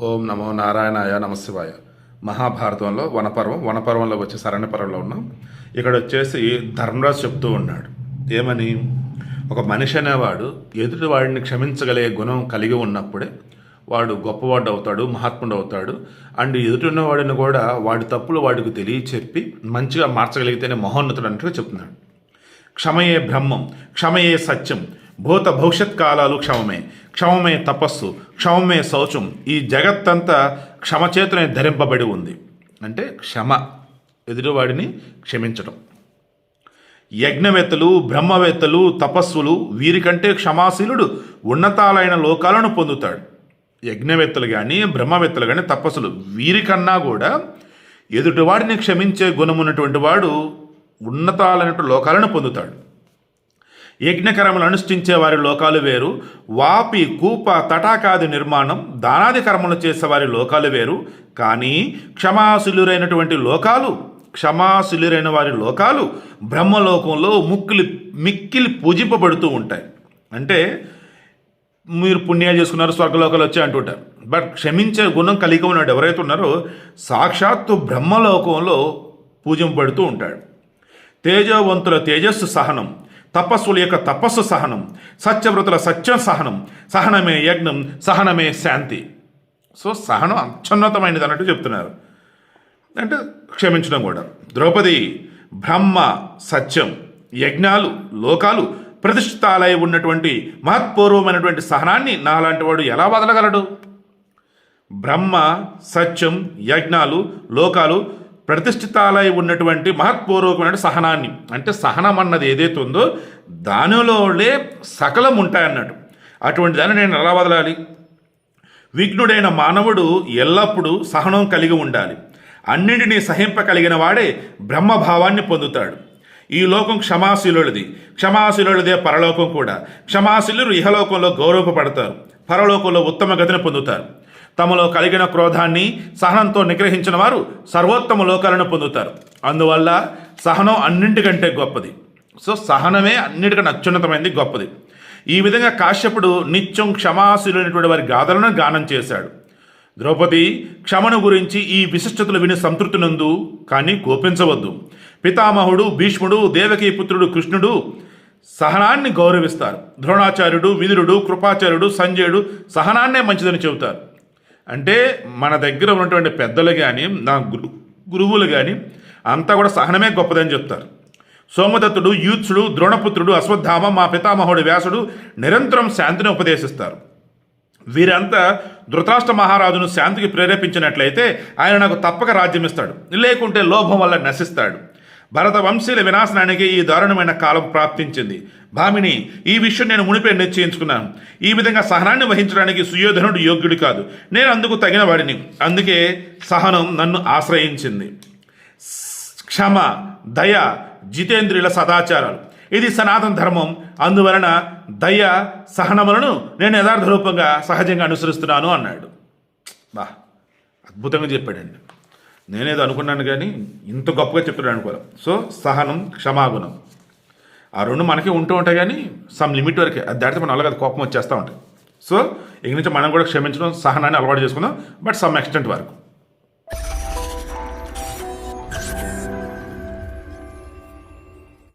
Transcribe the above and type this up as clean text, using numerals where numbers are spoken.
ఓం నమో నారాయణాయ నమశివాయ. మహాభారతంలో వనపర్వంలో వచ్చి శరణ్య పర్వంలో ఉన్నాం. ఇక్కడ వచ్చేసి ధర్మరాజు చెప్తూ ఉన్నాడు ఏమని, ఒక మనిషి అనేవాడు ఎదుటి వాడిని క్షమించగలిగే గుణం కలిగి ఉన్నప్పుడే వాడు గొప్పవాడు అవుతాడు, మహాత్ముడు అవుతాడు. అండ్ ఎదుటి ఉన్నవాడిని కూడా వాడి తప్పులు వాడికి తెలియచెప్పి మంచిగా మార్చగలిగితేనే మహోన్నతుడు అన్నట్టుగా చెప్తున్నాడు. క్షమయే బ్రహ్మం, క్షమయే సత్యం, భూత భవిష్యత్ కాలాలు క్షమమే, క్షమమే తపస్సు, క్షమమే శౌచం. ఈ జగత్తంతా క్షమచేతనే ధరింపబడి ఉంది. అంటే క్షమ, ఎదుటివాడిని క్షమించడం. యజ్ఞవేత్తలు, బ్రహ్మవేత్తలు, తపస్సులు వీరికంటే క్షమాశీలుడు ఉన్నతాలైన లోకాలను పొందుతాడు. యజ్ఞవేత్తలు కానీ బ్రహ్మవేత్తలు కానీ తపస్సులు వీరికన్నా కూడా ఎదుటివాడిని క్షమించే గుణమున్నటువంటి వాడు ఉన్నతాలైన లోకాలను పొందుతాడు. యజ్ఞకర్మలు అనుష్ఠించే వారి లోకాలు వేరు, వాపి కూప తటాకాది నిర్మాణం దానాది కర్మలు చేసేవారి లోకాలు వేరు. కానీ క్షమాశీలురైన వారి లోకాలు బ్రహ్మలోకంలో మిక్కిలి పూజింపబడుతూ ఉంటాయి. అంటే మీరు పుణ్యాలు చేసుకున్నారు, స్వర్గలోకాలు వచ్చాయి అంటుంటారు. బట్ క్షమించే గుణం కలిగి ఉన్నాడు ఎవరైతే ఉన్నారో సాక్షాత్తు బ్రహ్మలోకంలో పూజింపబడుతూ ఉంటాడు. తేజవంతుల తేజస్సు సహనం, తపస్సుల యొక్క తపస్సు సహనం, సత్యవ్రతుల సత్యం సహనం, సహనమే యజ్ఞం, సహనమే శాంతి. సో సహనం అత్యున్నతమైనది అన్నట్టు చెప్తున్నారు. అంటే క్షమించడం కూడా. ద్రౌపది బ్రహ్మ సత్యం, యజ్ఞాలు, లోకాలు ప్రతిష్ఠితాలై ఉన్నటువంటి మహత్పూర్వమైనటువంటి సహనాన్ని నాలాంటి వాడు ఎలా వదలగలడు? బ్రహ్మ సత్యం, యజ్ఞాలు, లోకాలు ప్రతిష్ఠితాలై ఉన్నటువంటి మహత్పూర్వకమైన సహనాన్ని, అంటే సహనం అన్నది ఏదైతే ఉందో దానిలోనే సకలం ఉంటాయన్నట్టు. అటువంటి దాన్ని నేను ఎలా వదలాలి? విఘ్నుడైన మానవుడు ఎల్లప్పుడూ సహనం కలిగి ఉండాలి. అన్నింటినీ సహింపగలిగిన వాడే బ్రహ్మభావాన్ని పొందుతాడు. ఈ లోకం క్షమాశీలుడిదే పరలోకం కూడా. క్షమాశీలురు ఇహలోకంలో గౌరవపడతారు, పరలోకంలో ఉత్తమ గతిని పొందుతారు. తమలో కలిగిన క్రోధాన్ని సహనంతో నిగ్రహించిన వారు సర్వోత్తమ లోకాలను పొందుతారు. అందువల్ల సహనం అన్నింటికంటే గొప్పది. సో సహనమే అన్నిటికంటే అత్యున్నతమైనది, గొప్పది. ఈ విధంగా కాశ్యపుడు నిత్యం క్షమాశీలైనటువంటి వారి గాథలను గానం చేశాడు. ద్రౌపది క్షమను గురించి ఈ విశిష్టతలు విని సంతృప్తి నందు, కానీ కోపించవద్దు. పితామహుడు భీష్ముడు, దేవకీ పుత్రుడు కృష్ణుడు సహనాన్ని గౌరవిస్తారు. ద్రోణాచార్యుడు, విదురుడు, కృపాచార్యుడు, సంజయుడు సహనాన్నే మంచిదని చెబుతారు. అంటే మన దగ్గర ఉన్నటువంటి పెద్దలు కానీ నా గురువులు కానీ అంతా కూడా సహనమే గొప్పదని చెప్తారు. సోమదత్తుడు, యూత్సుడు, ద్రోణపుత్రుడు, అశ్వత్థామ, మా పితామహుడు వ్యాసుడు నిరంతరం శాంతిని ఉపదేశిస్తారు. వీరంతా ధృతరాష్ట్ర మహారాజును శాంతికి ప్రేరేపించినట్లయితే ఆయన నాకు తప్పక రాజ్యం ఇస్తాడు, లేకుంటే లోభం వల్ల నశిస్తాడు. భరత వంశీల వినాశనానికి ఈ దారుణమైన కాలం ప్రాప్తించింది. భామిని, ఈ విషయం నేను మునిపే నిశ్చయించుకున్నాను. ఈ విధంగా సహనాన్ని వహించడానికి సుయోధనుడు యోగ్యుడు కాదు, నేను అందుకు తగిన వాడిని. అందుకే సహనం నన్ను ఆశ్రయించింది. క్షమ, దయ, జితేంద్రియుల సదాచారాలు ఇది సనాతన ధర్మం. అందువలన దయ, సహనములను నేను యథార్థ రూపంగా సహజంగా అనుసరిస్తున్నాను అన్నాడు. బా, అద్భుతంగా చెప్పాడండి. నేనేదో అనుకున్నాను కానీ ఇంత గొప్పగా చెప్తున్నాను అనుకోవాలి. సో సహనం, క్షమాగుణం ఆ రెండు మనకి ఉంటూ ఉంటాయి, కానీ సమ్ లిమిట్ వరకే. అది దాటితే మనం అలాగే కోపం వచ్చేస్తూ ఉంటాయి. సో ఇక నుంచి మనం కూడా క్షమించడం, సహనాన్ని అలవాటు చేసుకుందాం, బట్ సమ్ ఎక్స్టెంట్ వరకు.